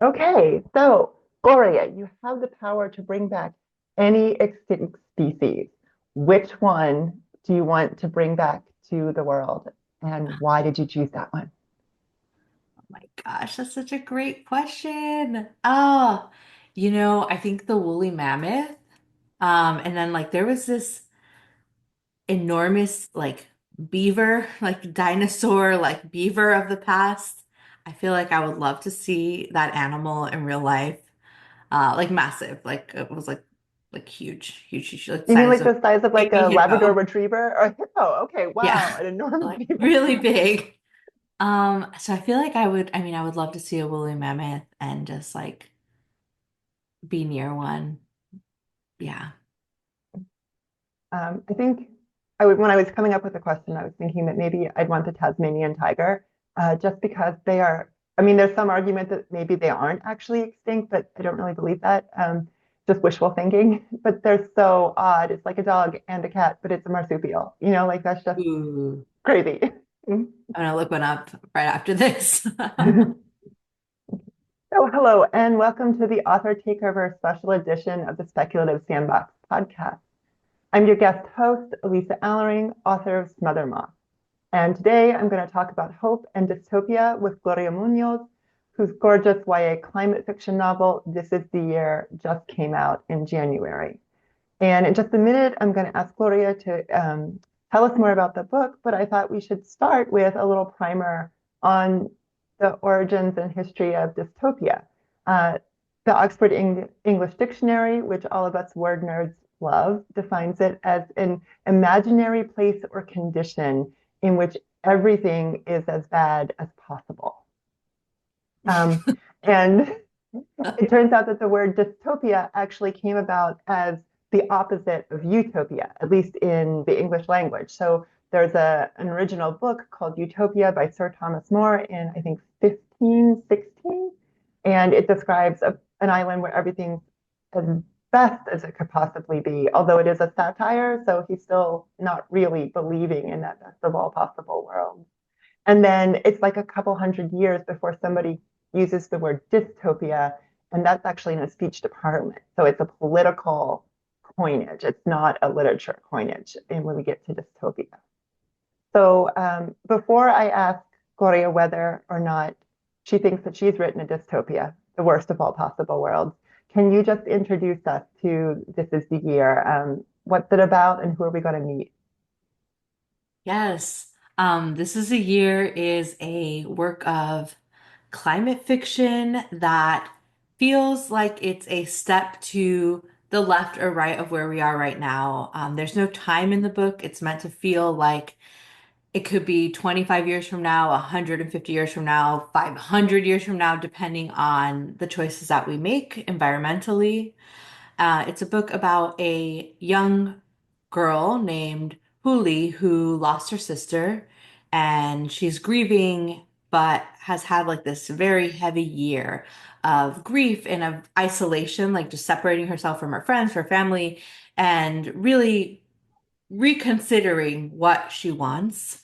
Okay, so Gloria, you have the power to bring back any extinct species. Which one do you want to bring back to the world, and why did you choose that one? Oh my gosh, that's such a great question. I think the woolly mammoth. And then like there was this enormous like beaver, like dinosaur, like beaver of the past. I feel like I would love to see that animal in real life. Like massive, like it was like huge, huge, huge, like You mean size like of the size of like baby a Labrador hippo. Retriever or a hippo? Okay, Yeah, wow, an enormous like beaver. really big. So I feel like I would love to see a woolly mammoth and just like be near one. Yeah. I think when I was coming up with the question, I was thinking that maybe I'd want the Tasmanian tiger, just because they are. I mean, there's some argument that maybe they aren't actually extinct, but I don't really believe that. Just wishful thinking. But they're so odd. It's like a dog and a cat, but it's a marsupial. Like that's just Ooh. crazy. I'm gonna look one up right after this. So, hello, and welcome to the Author Takeover special edition of the Speculative Sandbox podcast. I'm your guest host, Alisa Alering, author of Smothermoss. And today I'm going to talk about hope and dystopia with Gloria Munoz, whose gorgeous YA climate fiction novel, This Is the Year, just came out in January. And in just a minute, I'm going to ask Gloria to tell us more about the book, but I thought we should start with a little primer on the origins and history of dystopia. Uh, the Oxford English Dictionary, which all of us word nerds love, defines it as an imaginary place or condition in which everything is as bad as possible. Um, and it turns out that the word dystopia actually came about as the opposite of utopia, at least in the English language. So there's an original book called Utopia by Sir Thomas More in, I think, 1516. And it describes an island where everything's as best as it could possibly be, although it is a satire. So he's still not really believing in that best of all possible world. And then it's like a couple hundred years before somebody uses the word dystopia, and that's actually in a speech to parliament. So it's a political coinage. It's not a literature coinage. And when we get to dystopia. So before I ask Gloria whether or not she thinks that she's written a dystopia, the worst of all possible worlds, can you just introduce us to This Is the Year? What's it about, and who are we going to meet? Yes. This is a year is a work of climate fiction that feels like it's a step to the left or right of where we are right now. There's no time in the book. It's meant to feel like it could be 25 years from now, 150 years from now, 500 years from now, depending on the choices that we make environmentally. It's a book about a young girl named Huli who lost her sister and she's grieving, but has had like this very heavy year of grief and of isolation, like just separating herself from her friends, her family, and really reconsidering what she wants.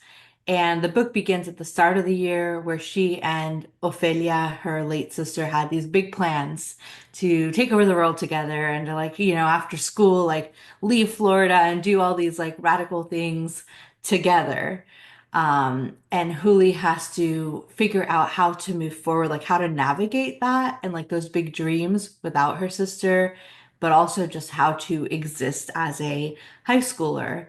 And the book begins at the start of the year where she and Ophelia, her late sister, had these big plans to take over the world together and to like, after school, like leave Florida and do all these like radical things together. And Huli has to figure out how to move forward, like how to navigate that and like those big dreams without her sister, but also just how to exist as a high schooler.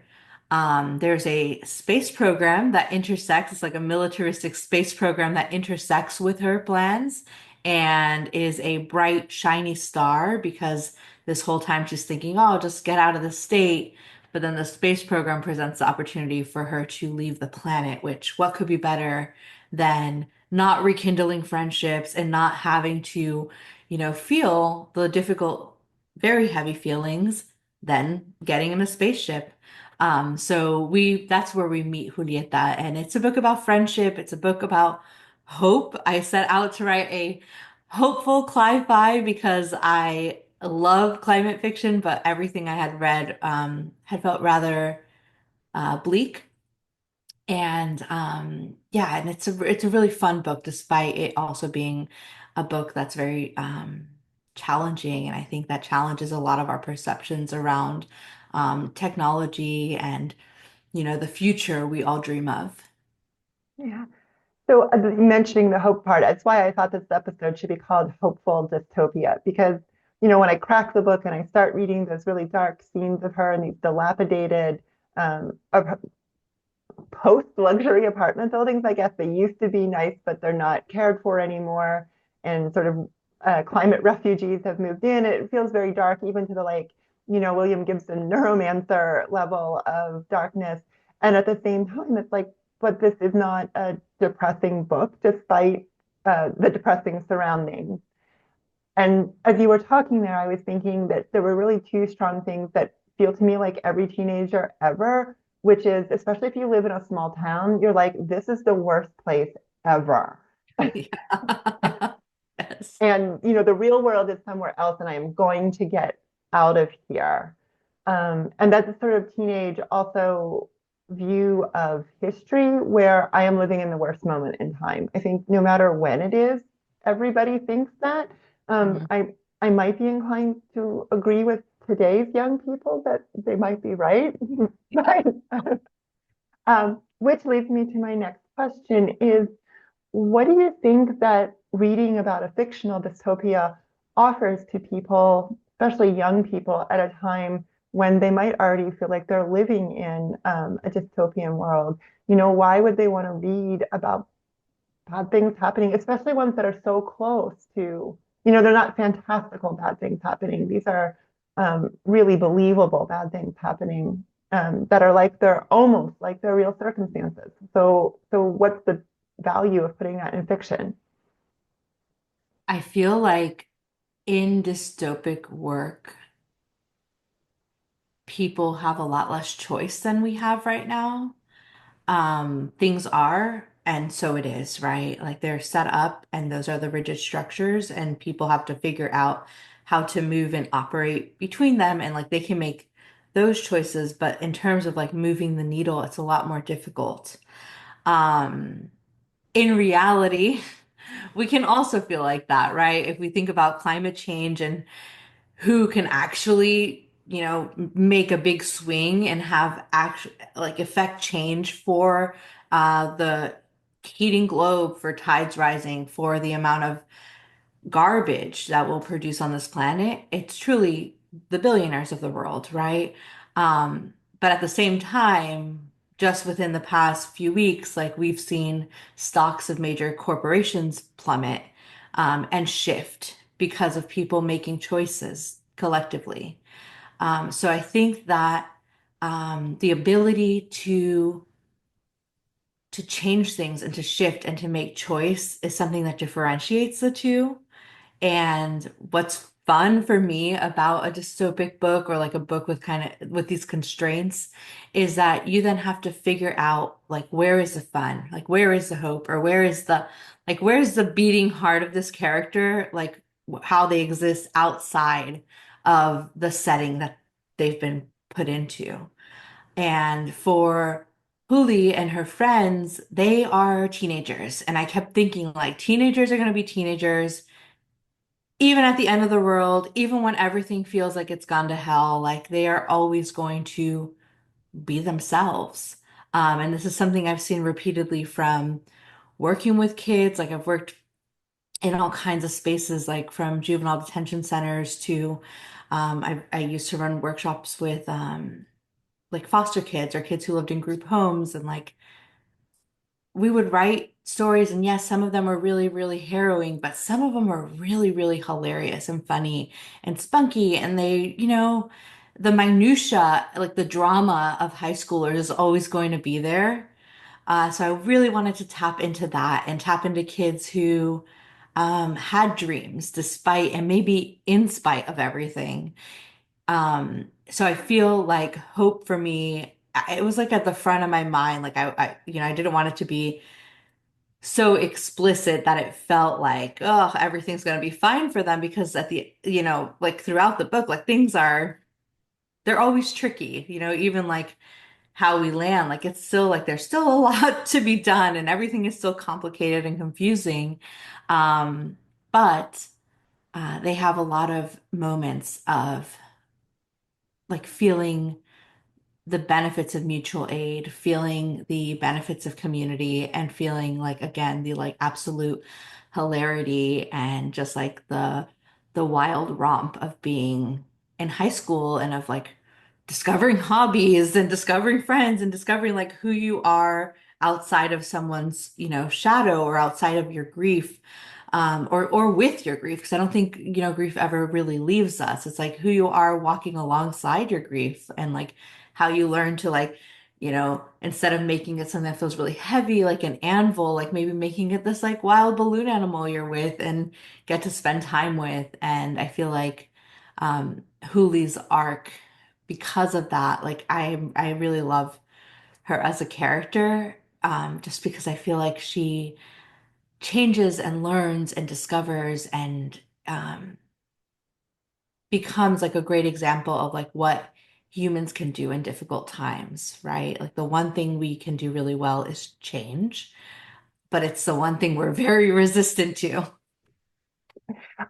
There's a space program that intersects, it's like a militaristic space program that intersects with her plans and is a bright, shiny star because this whole time she's thinking, oh, I'll just get out of the state. But then the space program presents the opportunity for her to leave the planet, which what could be better than not rekindling friendships and not having to, feel the difficult, very heavy feelings than getting in a spaceship. So that's where we meet Julieta, and it's a book about friendship. It's a book about hope. I set out to write a hopeful cli-fi because I love climate fiction, but everything I had read had felt rather bleak. And yeah, and it's a really fun book despite it also being a book that's very challenging. And I think that challenges a lot of our perceptions around technology and, the future we all dream of. Yeah. So mentioning the hope part, that's why I thought this episode should be called Hopeful Dystopia, because, when I crack the book and I start reading those really dark scenes of her in these dilapidated of post-luxury apartment buildings, I guess they used to be nice, but they're not cared for anymore. And sort of climate refugees have moved in. It feels very dark, even to the William Gibson neuromancer level of darkness. And at the same time, it's like, but this is not a depressing book, despite the depressing surroundings. And as you were talking there, I was thinking that there were really two strong things that feel to me like every teenager ever, which is, especially if you live in a small town, you're like, this is the worst place ever. Yeah. Yes. And, the real world is somewhere else, and I am going to get out of here. And that's a sort of teenage also view of history where I am living in the worst moment in time. I think no matter when it is, everybody thinks that. Mhm. I might be inclined to agree with today's young people that they might be right. But, which leads me to my next question is, what do you think that reading about a fictional dystopia offers to people, especially young people, at a time when they might already feel like they're living in a dystopian world? Why would they want to read about bad things happening, especially ones that are so close to, they're not fantastical bad things happening. These are really believable bad things happening that are like they're almost like they're real circumstances. So what's the value of putting that in fiction? I feel like in dystopic work, people have a lot less choice than we have right now. Things are, and so it is, right? Like they're set up, and those are the rigid structures, and people have to figure out how to move and operate between them, and like they can make those choices, but in terms of like moving the needle, it's a lot more difficult. Um, in reality, we can also feel like that, right? If we think about climate change and who can actually, make a big swing and have actual like affect change for the heating globe, for tides rising, for the amount of garbage that we'll produce on this planet, it's truly the billionaires of the world, right? But at the same time, just within the past few weeks, like we've seen stocks of major corporations plummet and shift because of people making choices collectively. So I think that the ability to change things and to shift and to make choice is something that differentiates the two. And what's fun for me about a dystopic book or like a book with kind of with these constraints is that you then have to figure out like where is the fun? Like where is the hope or where's the beating heart of this character? Like how they exist outside of the setting that they've been put into. And for Huli and her friends, they are teenagers. And I kept thinking like teenagers are going to be teenagers even at the end of the world, even when everything feels like it's gone to hell, like they are always going to be themselves. And this is something I've seen repeatedly from working with kids. Like I've worked in all kinds of spaces, like from juvenile detention centers to I used to run workshops with like foster kids or kids who lived in group homes and like we would write stories, and yes, some of them are really, really harrowing, but some of them are really, really hilarious and funny and spunky. And they, the minutia, like the drama of high schoolers is always going to be there. So I really wanted to tap into that and tap into kids who had dreams despite and maybe in spite of everything. So I feel like hope for me, it was like at the front of my mind. Like I didn't want it to be so explicit that it felt like, oh, everything's going to be fine for them because at the, like throughout the book, like they're always tricky, even like how we land, like it's still like there's still a lot to be done and everything is still complicated and confusing. Um, but they have a lot of moments of like feeling the benefits of mutual aid, feeling the benefits of community, and feeling like again the like absolute hilarity and just like the wild romp of being in high school and of like discovering hobbies and discovering friends and discovering like who you are outside of someone's, shadow or outside of your grief. Or with your grief, because I don't think, grief ever really leaves us. It's like who you are walking alongside your grief and like how you learn to like, instead of making it something that feels really heavy, like an anvil, like maybe making it this like wild balloon animal you're with and get to spend time with. And I feel like Huli's arc, because of that, like I really love her as a character, just because I feel like she changes and learns and discovers and um, becomes like a great example of like what humans can do in difficult times, right? Like the one thing we can do really well is change, but it's the one thing we're very resistant to.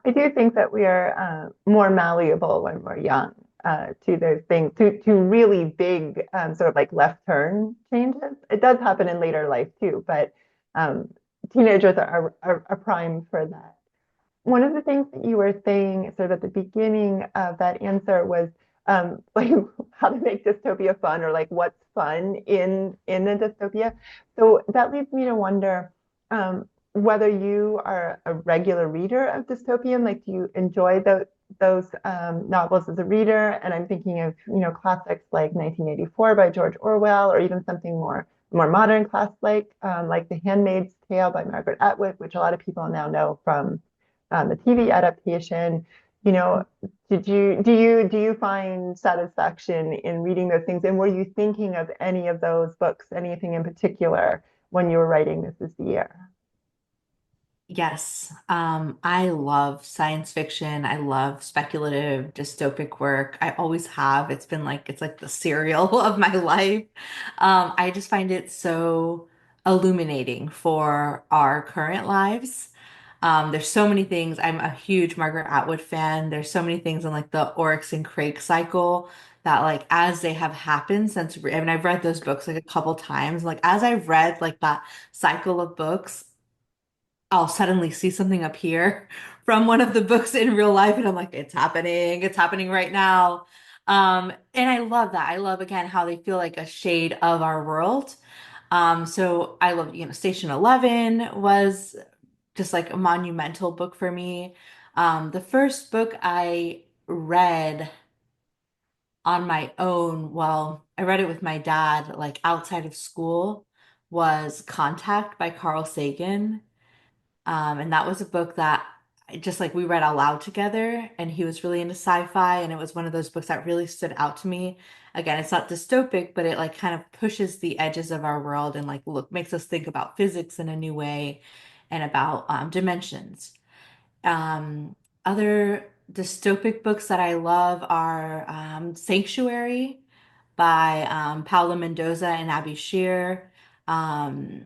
I do think that we are more malleable when we're young to those things, to really big sort of like left turn changes. It does happen in later life too, but um, teenagers are primed for that. One of the things that you were saying sort of at the beginning of that answer was like how to make dystopia fun or like what's fun in a dystopia. So that leads me to wonder whether you are a regular reader of dystopian. Like, do you enjoy those novels as a reader? And I'm thinking of classics like 1984 by George Orwell, or even something more modern class like The Handmaid's Tale by Margaret Atwood, which a lot of people now know from the TV adaptation. You know, do you find satisfaction in reading those things? And were you thinking of any of those books, anything in particular, when you were writing This Is the Year? Yes, I love science fiction. I love speculative, dystopic work. I always have. It's like the cereal of my life. I just find it so illuminating for our current lives. There's so many things. I'm a huge Margaret Atwood fan. There's so many things in like the Oryx and Crake cycle that like as they have happened I mean, I've read those books like a couple times. Like as I've read like that cycle of books, I'll suddenly see something appear from one of the books in real life, and I'm like, it's happening right now. And I love that. I love again how they feel like a shade of our world. So I love, Station 11 was just like a monumental book for me. The first book I read on my own, well, I read it with my dad, like outside of school, was Contact by Carl Sagan. And that was a book that just like we read out loud together, and he was really into sci-fi, and it was one of those books that really stood out to me. Again, it's not dystopic, but it like kind of pushes the edges of our world and like makes us think about physics in a new way and about dimensions. Um, Other dystopic books that I love are Sanctuary by Paula Mendoza and Abby Shear. Um,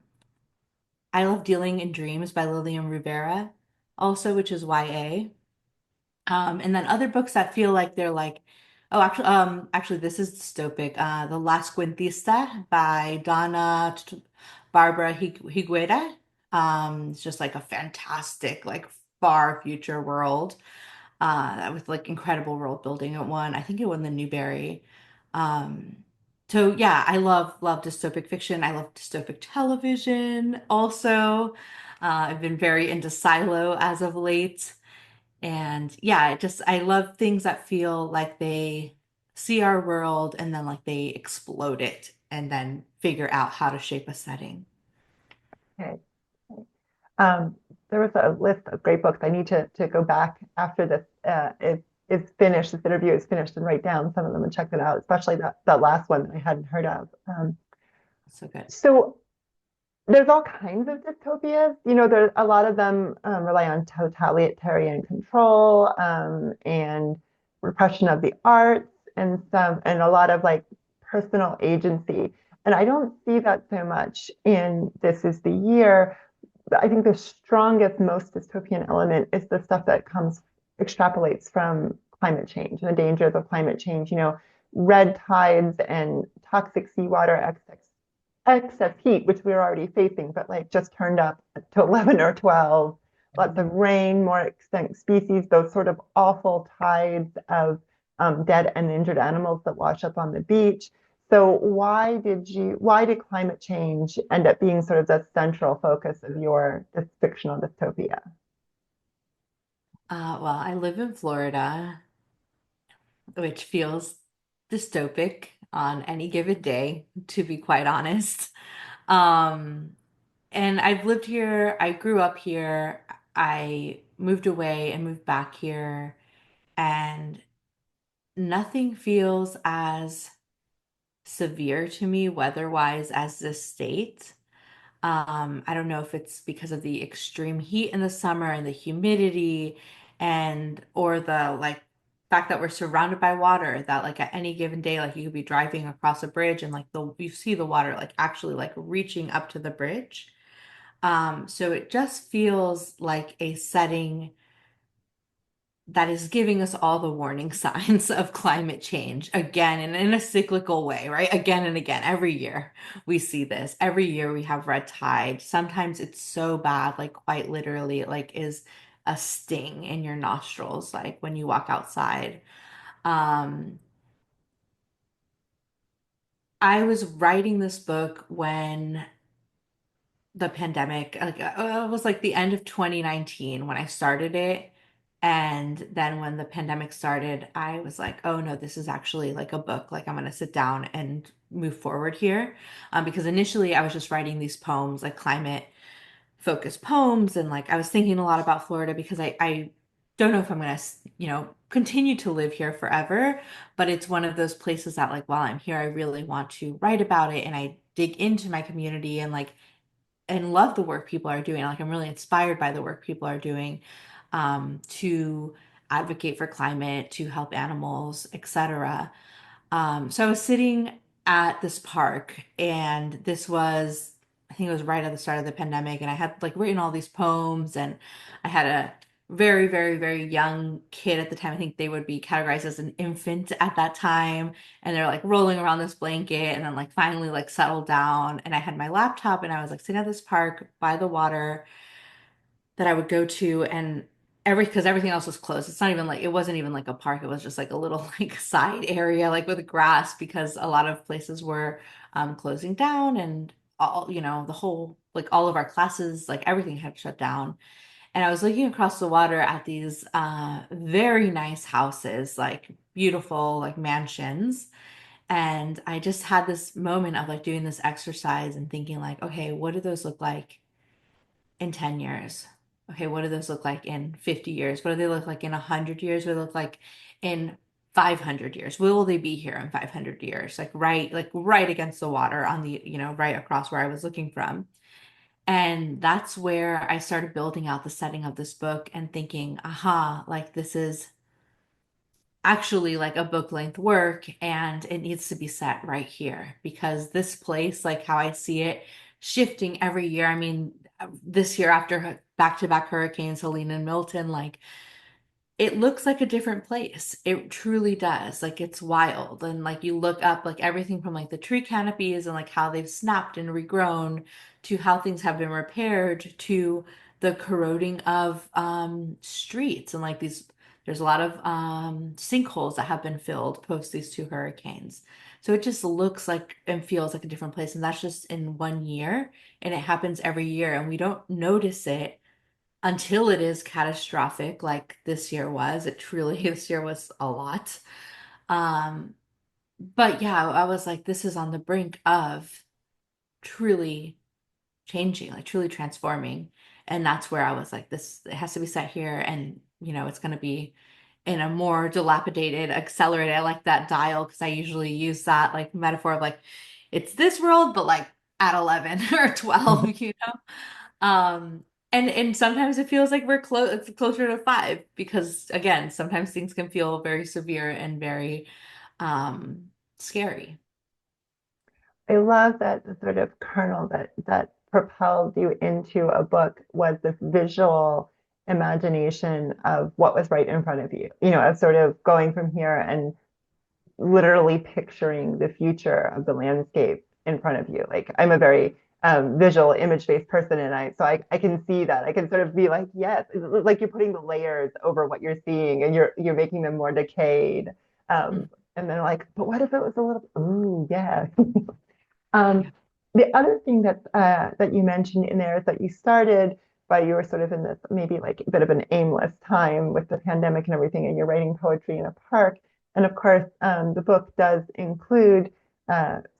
I love Dealing in Dreams by Lillian Rivera, also, which is YA. And then other books that feel like they're like, oh, actually, this is dystopic. The Last Cuentista by Barbara Higuera. It's just like a fantastic, like far future world with like incredible world building. It won, I think it won the Newbery. Um, so yeah, I love dystopic fiction. I love dystopic television also. I've been very into Silo as of late. And yeah, I love things that feel like they see our world and then like they explode it and then figure out how to shape a setting. Okay. Um, there was a list of great books. I need to go back after this. It's finished. This interview is finished, and write down some of them and check them out, especially that last one that I hadn't heard of. So good. So there's all kinds of dystopias. There's a lot of them rely on totalitarian control and repression of the arts and a lot of like personal agency. And I don't see that so much in This Is the Year. I think the strongest, most dystopian element is the stuff that extrapolates from climate change and the dangers of climate change. Red tides and toxic seawater excess heat, which we were already facing, but like just turned up to 11 or 12. Lots of rain, more extinct species, those sort of awful tides of dead and injured animals that wash up on the beach. So why did climate change end up being sort of the central focus of this fictional dystopia? Well, I live in Florida, which feels dystopic on any given day, to be quite honest. Um, and I've lived here, I grew up here, I moved away and moved back here, and nothing feels as severe to me weather-wise as this state. I don't know if it's because of the extreme heat in the summer and the humidity and or the like fact that we're surrounded by water that like at any given day like you could be driving across a bridge and like the you see the water like actually like reaching up to the bridge. So it just feels like a setting that is giving us all the warning signs of climate change again and in a cyclical way, right? Again and again. Every year we see this. Every year we have red tide. Sometimes it's so bad, like quite literally, it like is a sting in your nostrils, like when you walk outside. Um, I was writing this book when the pandemic, like it was like the end of 2019 when I started it. And then when the pandemic started, I was like, oh no, this is actually like a book. Like I'm going to sit down and move forward here. Because initially I was just writing these poems, like climate focused poems. And like I was thinking a lot about Florida because I don't know if I'm going to, continue to live here forever. But it's one of those places that like while I'm here, I really want to write about it. And I dig into my community and love the work people are doing. Like I'm really inspired by the work people are doing to advocate for climate, to help animals, etc. So I was sitting at this park, and I think it was right at the start of the pandemic, and I had like written all these poems, and I had a very, very, very young kid at the time. I think they would be categorized as an infant at that time, and they're like rolling around this blanket, and then like finally like settled down, and I had my laptop, and I was like sitting at this park by the water that I would go to and because everything else was closed. It wasn't even like a park. It was just like a little like side area like with grass because a lot of places were closing down and all, the whole like all of our classes, like everything had shut down. And I was looking across the water at these very nice houses, like beautiful like mansions. And I just had this moment of like doing this exercise and thinking like, okay, what do those look like in 10 years? Okay, what do those look like in 50 years? What do they look like in 100 years? What do they look like in 500 years? Will they be here in 500 years? Like right against the water on the, right across where I was looking from. And that's where I started building out the setting of this book and thinking, aha, like this is actually like a book length work and it needs to be set right here because this place, like how I see it, shifting every year. I mean, this year after back-to-back hurricanes, Helene and Milton, like it looks like a different place. It truly does. Like it's wild. And like you look up like everything from like the tree canopies and like how they've snapped and regrown to how things have been repaired to the corroding of streets and like these there's a lot of sinkholes that have been filled post these two hurricanes. So it just looks like and feels like a different place. And that's just in one year. And it happens every year. And we don't notice it until it is catastrophic, like this year was. It truly, this year was a lot. Um, but yeah, I was like, this is on the brink of truly changing, like truly transforming. And that's where I was like, this, it has to be set here. And, it's going to be in a more dilapidated, accelerated. I like that dial because I usually use that like metaphor of like, it's this world, but like at 11 or 12, Um, and sometimes it feels like we're closer to five because again, sometimes things can feel very severe and very scary. I love that the sort of kernel that propelled you into a book was this visual imagination of what was right in front of you, of sort of going from here and literally picturing the future of the landscape in front of you. Like I'm a very visual image-based person, and I can see that. I can sort of be like, yes, like you're putting the layers over what you're seeing, and you're making them more decayed. And then like, but what if it was a little? Ooh, yeah. Yeah. The other thing that you mentioned in there is that you started by you were sort of in this maybe like a bit of an aimless time with the pandemic and everything, and you're writing poetry in a park. And of course, the book does include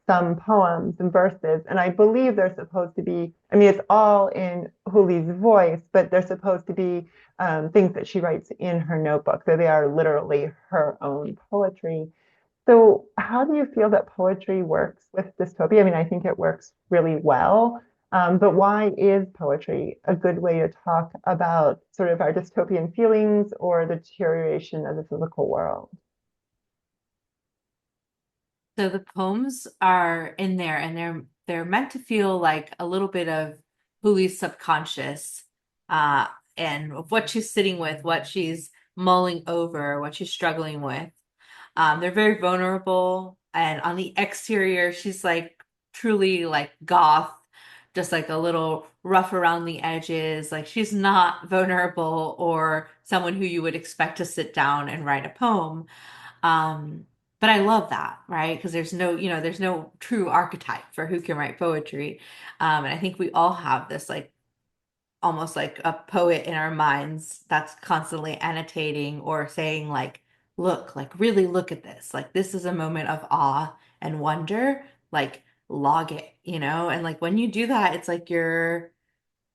some poems and verses, and I believe they're supposed to be. I mean, it's all in Huli's voice, but they're supposed to be things that she writes in her notebook. So they are literally her own poetry. So, how do you feel that poetry works with dystopia? I mean, I think it works really well, but why is poetry a good way to talk about sort of our dystopian feelings or the deterioration of the physical world? So the poems are in there and they're meant to feel like a little bit of Huli's subconscious uh and of what she's sitting with, what she's mulling over, what she's struggling with. They're very vulnerable, and on the exterior, she's like truly like goth, just like a little rough around the edges. Like she's not vulnerable or someone who you would expect to sit down and write a poem. Um, but I love that, right? Because there's no true archetype for who can write poetry. And I think we all have this like almost like a poet in our minds that's constantly annotating or saying like, look, like really look at this. Like this is a moment of awe and wonder. Like log it, And like when you do that, it's like you're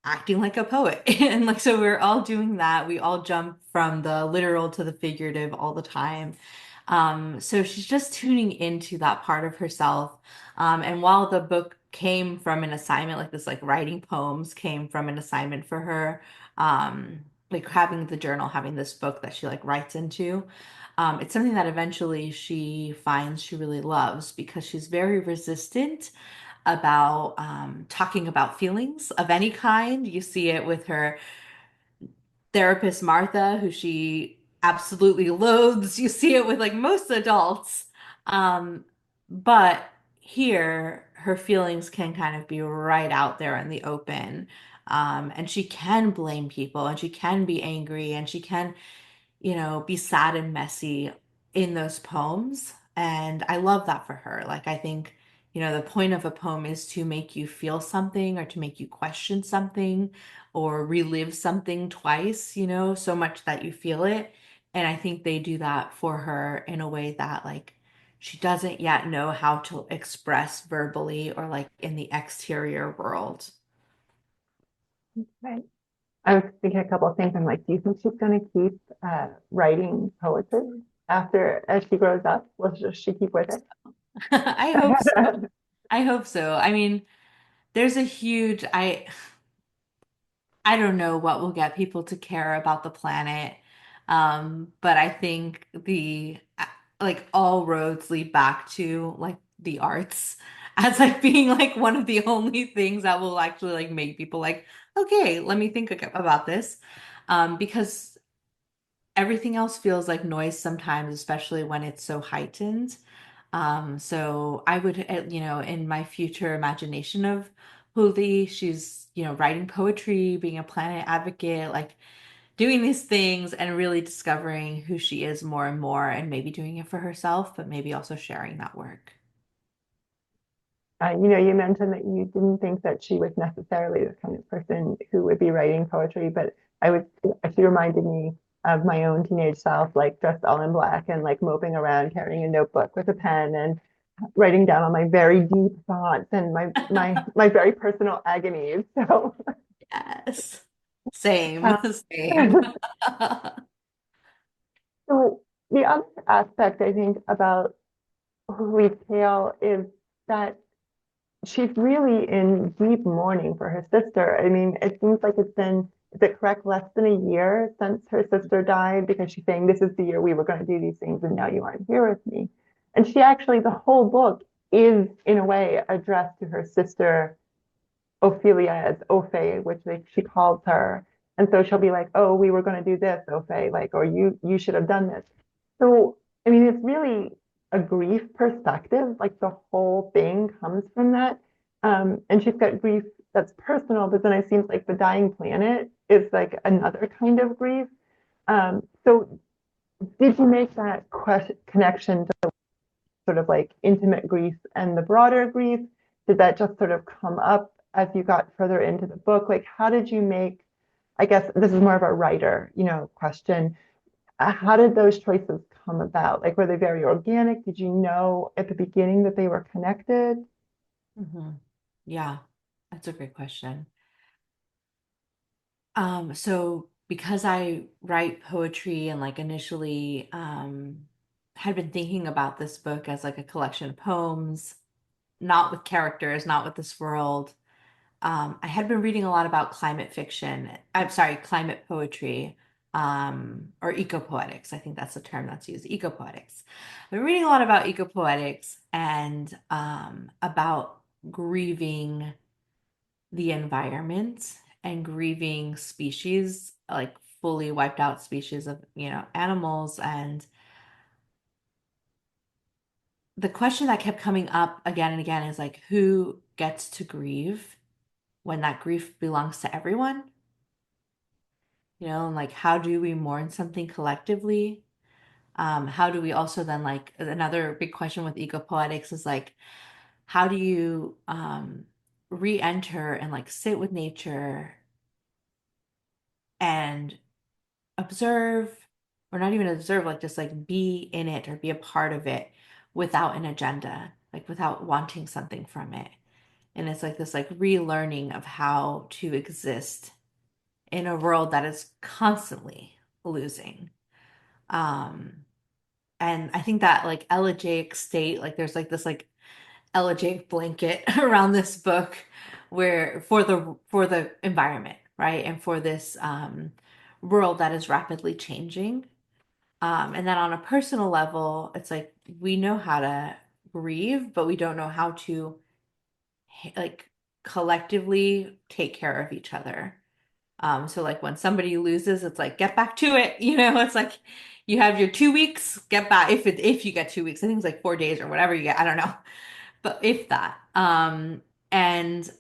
acting like a poet. And like so we're all doing that. We all jump from the literal to the figurative all the time. So she's just tuning into that part of herself. And while the book came from an assignment, like this, like writing poems came from an assignment for her, like having the journal, having this book that she like writes into, it's something that eventually she finds she really loves because she's very resistant about talking about feelings of any kind. You see it with her therapist, Martha, who she absolutely loathes. You see it with like most adults. Um, but here, her feelings can kind of be right out there in the open. And she can blame people and she can be angry and she can be sad and messy in those poems. And I love that for her. Like, I think, the point of a poem is to make you feel something or to make you question something or relive something twice, so much that you feel it. And I think they do that for her in a way that, like, she doesn't yet know how to express verbally or like in the exterior world. Right. I was thinking a couple of things. I'm like, do you think she's going to keep writing poetry as she grows up? Will she keep with it? I hope so. I hope so. I mean, there's a huge I don't know what will get people to care about the planet. But I think the like all roads lead back to like the arts as like being like one of the only things that will actually like make people like, okay, let me think about this. Because everything else feels like noise sometimes, especially when it's so heightened. So I would, in my future imagination of Huli, she's, writing poetry, being a planet advocate, like doing these things and really discovering who she is more and more, and maybe doing it for herself, but maybe also sharing that work. You mentioned that you didn't think that she was necessarily the kind of person who would be writing poetry, but she reminded me of my own teenage self, like dressed all in black and like moping around, carrying a notebook with a pen and writing down all my very deep thoughts and my very personal agonies. So, Yes. Same, uh, same. so the other aspect I think about Hui's tale is that she's really in deep mourning for her sister. I mean, it seems like it's been, is it correct, less than a year since her sister died because she's saying, this is the year we were going to do these things and now you aren't here with me. And she actually, the whole book is in a way addressed to her sister Ophelia as Ophe, which she calls her. And so she'll be like, "Oh, we were going to do this, Ophe," like, or you should have done this. So, I mean, it's really a grief perspective. Like the whole thing comes from that. And she's got grief that's personal, but then it seems like the dying planet is like another kind of grief. So did you make that connection to sort of like intimate grief and the broader grief? Did that just sort of come up as you got further into the book? Like, how did you make, I guess this is more of a writer, question. How did those choices come about? Like, were they very organic? Did you know at the beginning that they were connected? Hmm. Yeah, that's a great question. So because I write poetry and like initially had been thinking about this book as like a collection of poems, not with characters, not with this world. I had been reading a lot about climate fiction. I'm sorry, climate poetry, or ecopoetics. I think that's the term that's used, ecopoetics. I've been reading a lot about ecopoetics and about grieving the environment and grieving species, like fully wiped out species of, animals. And the question that kept coming up again and again is like, who gets to grieve when that grief belongs to everyone? And like, how do we mourn something collectively? How do we also then like another big question with ecopoetics is like, how do you re-enter and like sit with nature and observe, or not even observe, like just like be in it or be a part of it without an agenda, like without wanting something from it. And it's like this like relearning of how to exist in a world that is constantly losing. Um, and I think that like elegiac state, like there's like this like elegiac blanket around this book where for the environment, right? And for this world that is rapidly changing. And then on a personal level, it's like we know how to grieve, but we don't know how to like collectively take care of each other. So like when somebody loses, it's like get back to it. It's like you have your 2 weeks, get back if you get 2 weeks. I think it's like 4 days or whatever you get. I don't know. But if that. And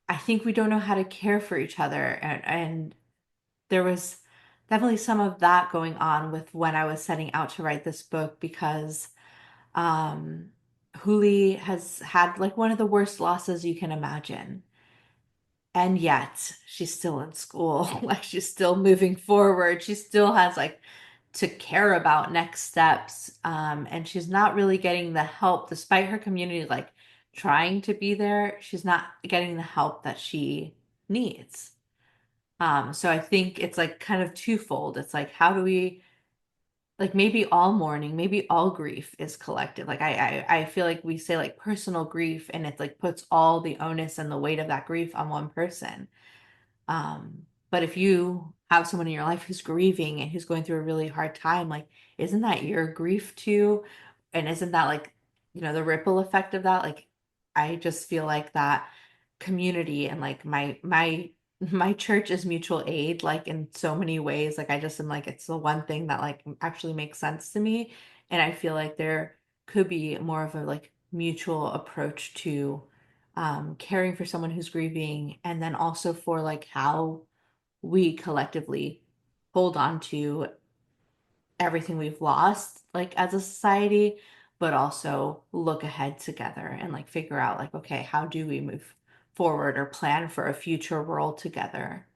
I think we don't know how to care for each other. And there was definitely some of that going on with when I was setting out to write this book because um Huli has had like one of the worst losses you can imagine. And yet she's still in school. Like she's still moving forward. She still has like to care about next steps. And she's not really getting the help despite her community like trying to be there. She's not getting the help that she needs. So I think it's like kind of twofold. It's like, how do we like maybe all mourning, maybe all grief is collective. Like I feel like we say like personal grief and it like puts all the onus and the weight of that grief on one person. But if you have someone in your life who's grieving and who's going through a really hard time, like, isn't that your grief too? And isn't that like, the ripple effect of that? Like, I just feel like that community and like my church is mutual aid, like in so many ways. Like I just am like, it's the one thing that like actually makes sense to me. And I feel like there could be more of a like mutual approach to caring for someone who's grieving, and then also for like how we collectively hold on to everything we've lost, like as a society, but also look ahead together and like figure out like, okay, how do we move forward or plan for a future world together?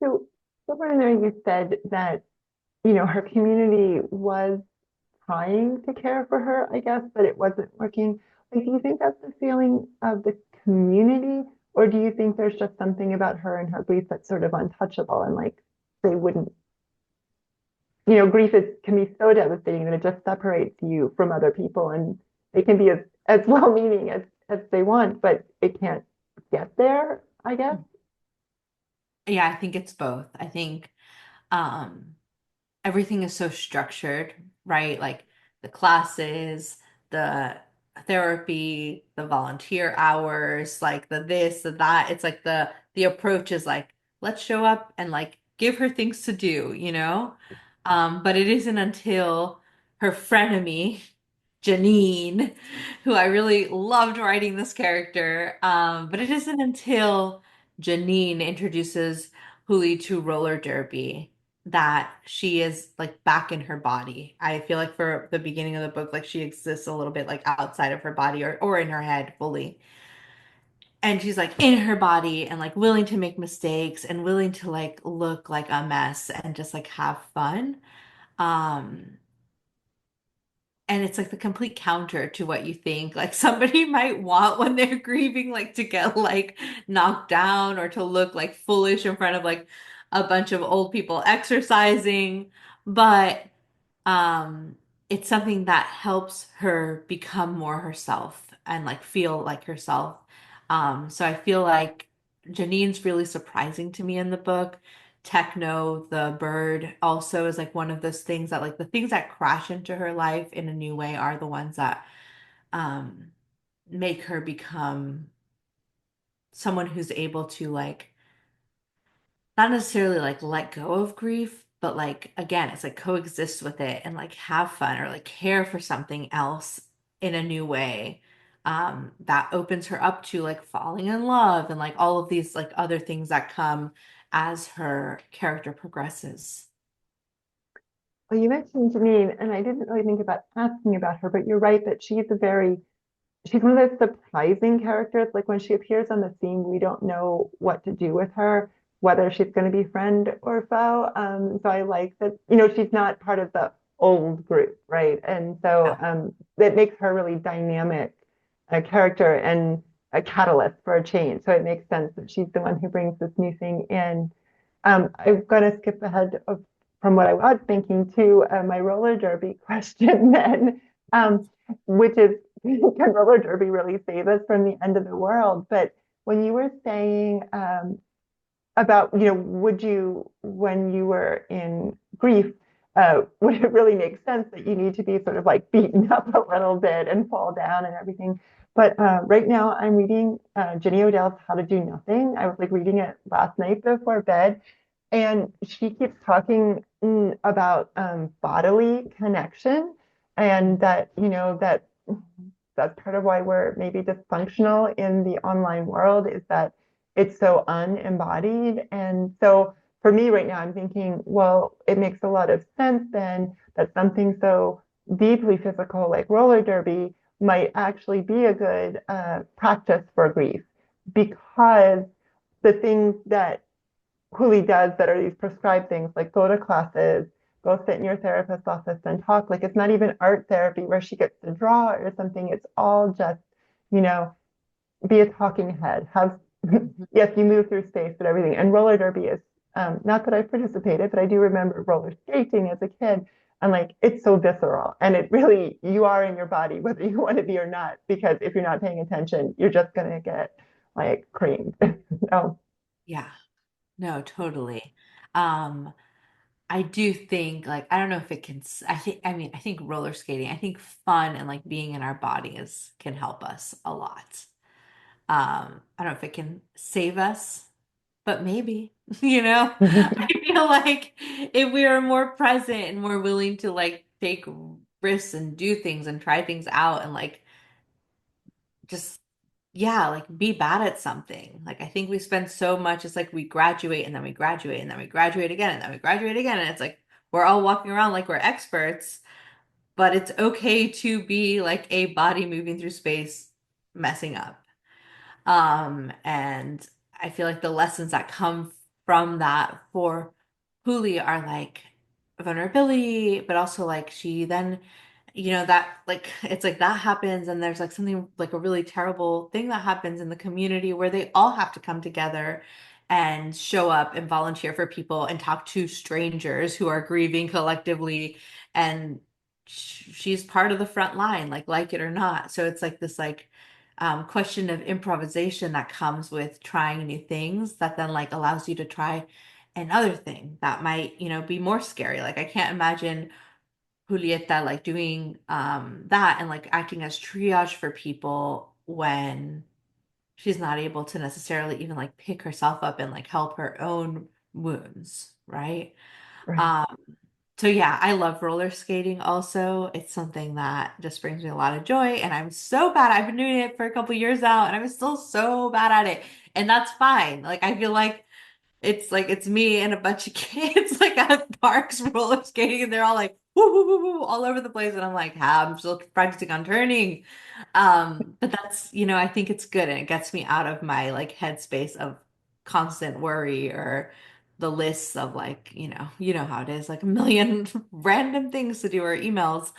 So somewhere in there, you said that, her community was trying to care for her, I guess, but it wasn't working. Like, do you think that's the feeling of the community, or do you think there's just something about her and her grief that's sort of untouchable and like they wouldn't, grief can be so devastating that it just separates you from other people and it can be as well-meaning as they want, but it can't get there, I guess. Yeah, I think it's both. I think um everything is so structured, right? Like the classes, the therapy, the volunteer hours, like the this, the that. It's like the approach is like, let's show up and like give her things to do, you know? But it isn't until her frenemy, Janine, who I really loved writing this character, but it isn't until Janine introduces Huli to roller derby that she is like back in her body. I feel like for the beginning of the book, like she exists a little bit like outside of her body or in her head fully. And she's like in her body and like willing to make mistakes and willing to like look like a mess and just like have fun. Um, and it's like the complete counter to what you think like somebody might want when they're grieving, like to get like knocked down or to look like foolish in front of like a bunch of old people exercising. But um, it's something that helps her become more herself and like feel like herself. So I feel like Janine's really surprising to me in the book. Techno, the bird, also is like one of those things that like the things that crash into her life in a new way are the ones that um make her become someone who's able to like not necessarily like let go of grief, but like again, it's like coexist with it and like have fun or like care for something else in a new way. That opens her up to like falling in love and like all of these like other things that come as her character progresses. Well, you mentioned Janine, and I didn't really think about asking about her, but you're right that she's one of those surprising characters. Like when she appears on the scene, we don't know what to do with her, whether she's going to be friend or foe. So I like that, she's not part of the old group, right? And so Yeah. that makes her really dynamic character and a catalyst for a change. So it makes sense that she's the one who brings this new thing in. I'm going to skip ahead from what I was thinking to my roller derby question then, which is can roller derby really save us from the end of the world? But when you were saying about, would you, when you were in grief, would it really make sense that you need to be sort of like beaten up a little bit and fall down and everything? But right now I'm reading Jenny Odell's How to Do Nothing. I was like reading it last night before bed, and she keeps talking about bodily connection, and that, that's part of why we're maybe dysfunctional in the online world is that it's so unembodied. And so for me right now, I'm thinking, well, it makes a lot of sense then that something so deeply physical like roller derby might actually be a good practice for grief, because the things that Huli does that are these prescribed things like go to classes, go sit in your therapist's office and talk. Like it's not even art therapy where she gets to draw or something. It's all just, you know, be a talking head. Have yes, you move through space, but everything. And roller derby is not that I participated, but I do remember roller skating as a kid. And like it's so visceral, and it really you are in your body whether you want to be or not. Because if you're not paying attention, you're just gonna get like creamed. Oh. Yeah. No, totally. Um, I do think like I don't know if it can I think roller skating, I think fun and like being in our bodies can help us a lot. I don't know if it can save us, but maybe, you know, I feel like if we are more present and more willing to like take risks and do things and try things out and like just yeah, like be bad at something. Like I think we spend so much, it's like we graduate and then we graduate and then we graduate again and then we graduate again. And it's like we're all walking around like we're experts, but it's okay to be like a body moving through space messing up. And I feel like the lessons that come from that for Huli are like vulnerability, but also like she then, you know, that like it's like that happens, and there's like something like a really terrible thing that happens in the community where they all have to come together and show up and volunteer for people and talk to strangers who are grieving collectively. And she's part of the front line, like it or not. So it's like this like question of improvisation that comes with trying new things that then like allows you to try another thing that might, you know, be more scary. Like I can't imagine Julieta, like doing that and like acting as triage for people when she's not able to necessarily even like pick herself up and like help her own wounds, right? Right. Um, so yeah, I love roller skating also. It's something that just brings me a lot of joy, and I'm so bad. I've been doing it for a couple years now, and I'm still so bad at it. And that's fine. Like I feel like it's me and a bunch of kids like at parks roller skating, and they're all like woo, woo, woo, woo, all over the place, and I'm like, I'm still practicing on turning. But that's, I think it's good, and it gets me out of my like headspace of constant worry or the lists of like, you know how it is, like a million random things to do or emails.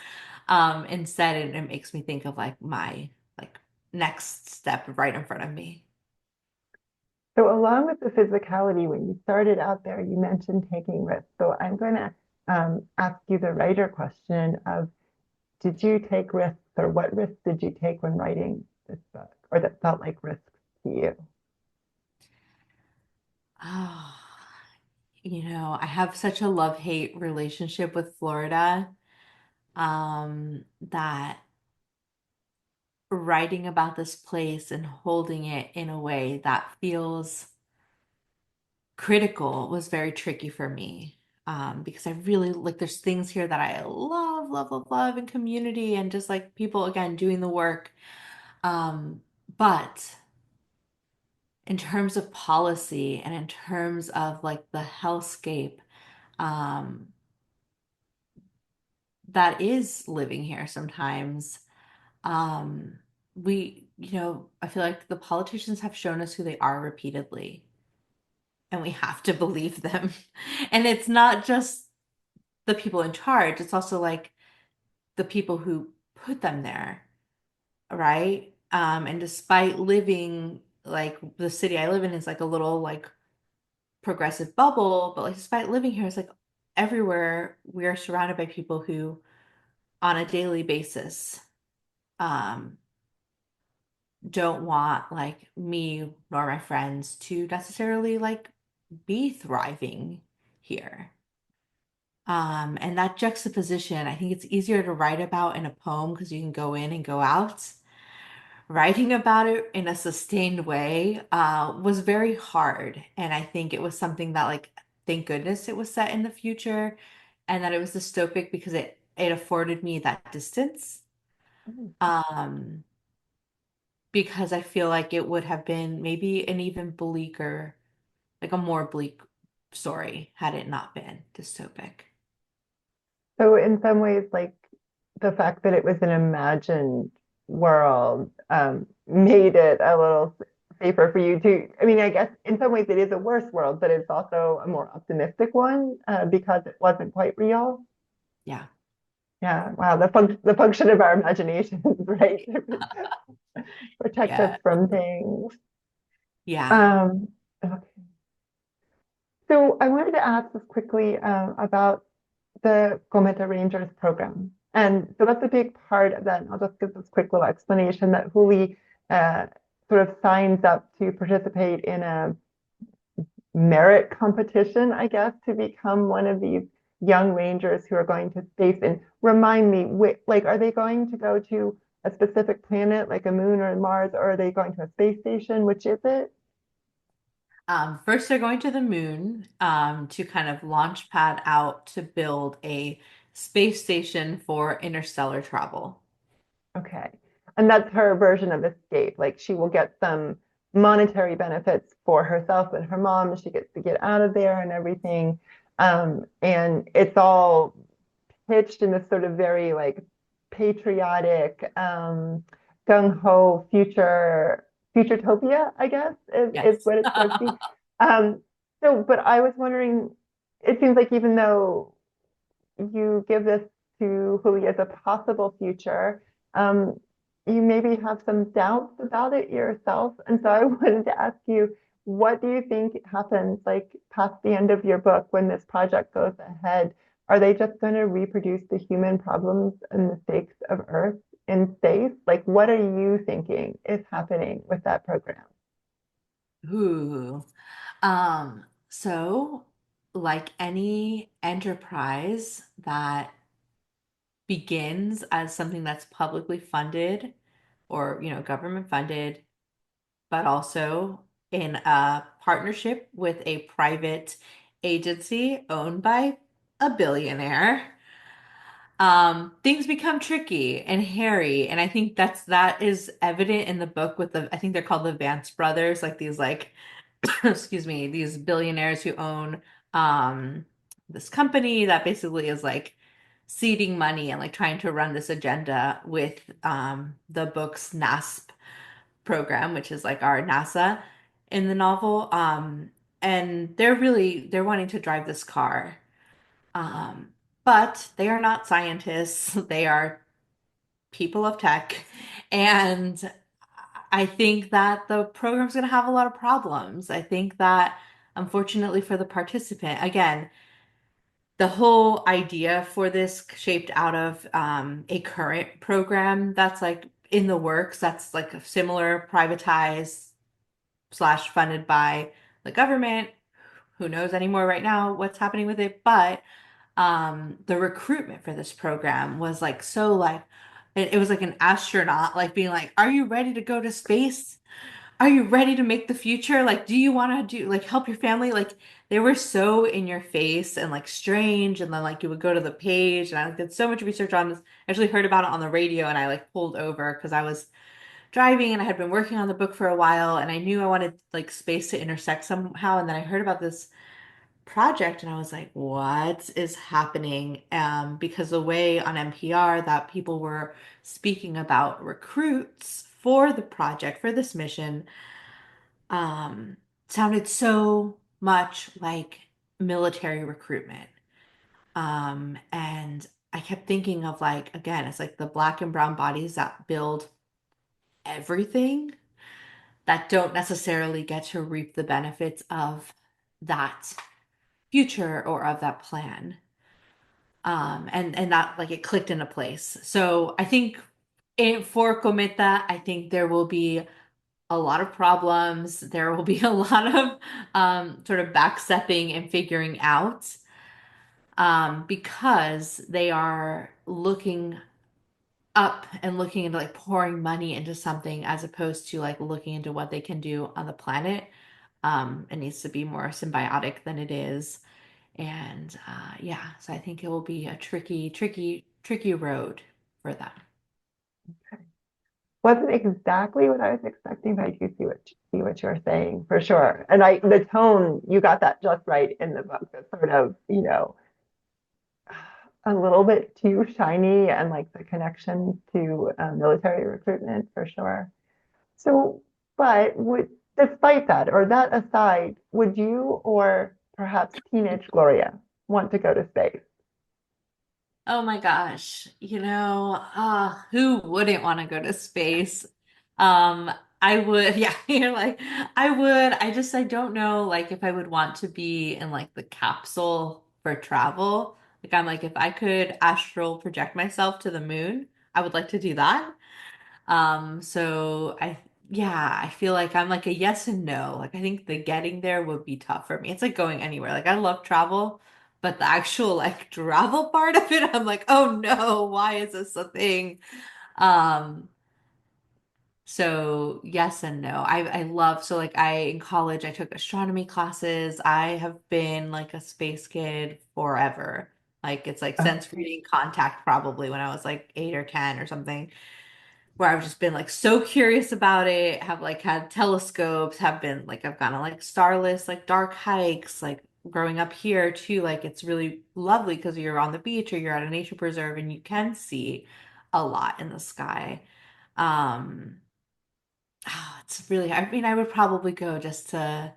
Instead, it makes me think of like my like next step right in front of me. So along with the physicality, when you started out there, you mentioned taking risks. So I'm going to ask you the writer question of, did you take risks, or what risks did you take when writing this book, or that felt like risks to you? Oh, I have such a love-hate relationship with Florida, that writing about this place and holding it in a way that feels critical was very tricky for me. Because I really like there's things here that I love, love, love, love in community and just like people again doing the work. But in terms of policy and in terms of like the hellscape, um, that is living here sometimes. Um, I feel like the politicians have shown us who they are repeatedly, and we have to believe them. And it's not just the people in charge, it's also like the people who put them there, right? And despite living like the city I live in is like a little like progressive bubble, but like despite living here, it's like everywhere we are surrounded by people who on a daily basis um don't want like me nor my friends to necessarily like be thriving here. And that juxtaposition, I think it's easier to write about in a poem because you can go in and go out. Writing about it in a sustained way was very hard. And I think it was something that like, thank goodness it was set in the future and that it was dystopic because it afforded me that distance. Um, because I feel like it would have been maybe an even bleaker, like a more bleak story had it not been dystopic. So in some ways, like the fact that it was an imagined world made it a little safer for you to, I mean, I guess in some ways it is a worse world, but it's also a more optimistic one because it wasn't quite real. Yeah. Yeah, wow, the function of our imaginations, right? Protect us Yeah. from things. Yeah. Um, okay. So I wanted to ask this quickly about the Cometa Rangers program. And so that's a big part of that. And I'll just give this quick little explanation that Huli uh, sort of signs up to participate in a merit competition, I guess, to become one of these young rangers who are going to space. And remind me, like, are they going to go to a specific planet, like a moon or Mars, or are they going to a space station? Which is it? First, they're going to the moon to kind of launch pad out to build a space station for interstellar travel. Okay. And that's her version of escape. Like she will get some monetary benefits for herself and her mom. She gets to get out of there and everything. And it's all pitched in this sort of very like patriotic, gung-ho futuretopia, I guess, is Yes. what it's supposed to be. Um, but I was wondering, it seems like even though you give this to Hui as a possible future, um, you maybe have some doubts about it yourself. And so I wanted to ask you, what do you think happens like past the end of your book when this project goes ahead? Are they just going to reproduce the human problems and mistakes of Earth in space? Like, what are you thinking is happening with that program? Ooh. So like any enterprise that begins as something that's publicly funded or, government funded, but also in a partnership with a private agency owned by a billionaire. Things become tricky and hairy, and I think that is evident in the book with I think they're called the Vance brothers, like these like excuse me, these billionaires who own um this company that basically is like seeding money and like trying to run this agenda with the book's NASP program, which is like our NASA in the novel. And they're wanting to drive this car. Um, but they are not scientists. They are people of tech. And I think that the program's going to have a lot of problems. I think that, unfortunately for the participant, again, the whole idea for this shaped out of a current program that's like in the works, that's like a similar privatized slash funded by the government. Who knows anymore right now what's happening with it? But the recruitment for this program was like so like it was like an astronaut like being like, are you ready to go to space? Are you ready to make the future? Like, do you want to do like help your family? Like they were so in your face and like strange. And then like you would go to the page and I like, did so much research on this. I actually heard about it on the radio and I like pulled over because I was driving and I had been working on the book for a while and I knew I wanted like space to intersect somehow. And then I heard about this project and I was like, what is happening? Because the way on NPR that people were speaking about recruits for the project, for this mission, um, sounded so much like military recruitment. And I kept thinking of like, again, it's like the black and brown bodies that build everything that don't necessarily get to reap the benefits of that future or of that plan. And that like it clicked into place. So I think for Cometa, I think there will be a lot of problems. There will be a lot of sort of backstepping and figuring out because they are looking up and looking into like pouring money into something as opposed to like looking into what they can do on the planet. It needs to be more symbiotic than it is. And yeah, so I think it will be a tricky road for them. Wasn't exactly what I was expecting, but I do see what you're saying for sure. And the tone, you got that just right in the book. That's sort of, a little bit too shiny and like the connection to military recruitment for sure. So, but despite that, or that aside, would you or perhaps teenage Gloria want to go to space? Oh my gosh, who wouldn't want to go to space? Um, I would, yeah, you're like, I would. I don't know, like, if I would want to be in like the capsule for travel. Like, I'm like, if I could astral project myself to the moon, I would like to do that. Yeah, I feel like I'm like a yes and no. Like I think the getting there would be tough for me. It's like going anywhere. Like I love travel, but the actual like travel part of it, I'm like, oh no, why is this a thing? Um, so yes and no. I love so like I in college I took astronomy classes. I have been like a space kid forever. Like it's like Oh, since reading Contact probably when I was like 8 or 10 or something where I've just been like so curious about it, have like had telescopes, have been like I've gone on like starless, like dark hikes, like growing up here too, like it's really lovely because you're on the beach or you're at a nature preserve and you can see a lot in the sky. Um, it's really, I mean, I would probably go just to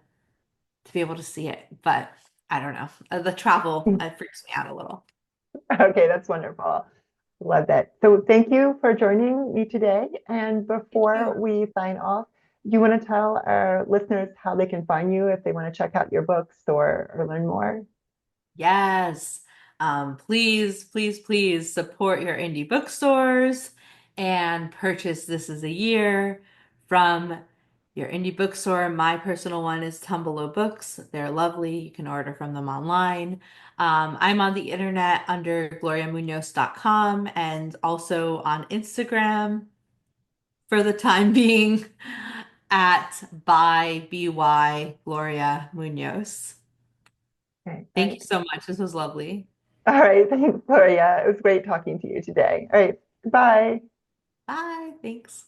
be able to see it, but I don't know. The travel, it freaks me out a little. okay, that's wonderful. Love that. So thank you for joining me today. And Thank before you. we sign off, do you want to tell our listeners how they can find you if they want to check out your books or learn more? Yes. Please support your indie bookstores and purchase This Is a Year from your indie bookstore. My personal one is Tumblr Books. They're lovely. You can order from them online. I'm on the internet under gloriamunoz.com and also on Instagram for the time being at by Gloria Munoz. Okay, all Thank right. you so much. This was lovely. All right, thanks, Gloria. It was great talking to you today. All right, goodbye. Bye. Thanks.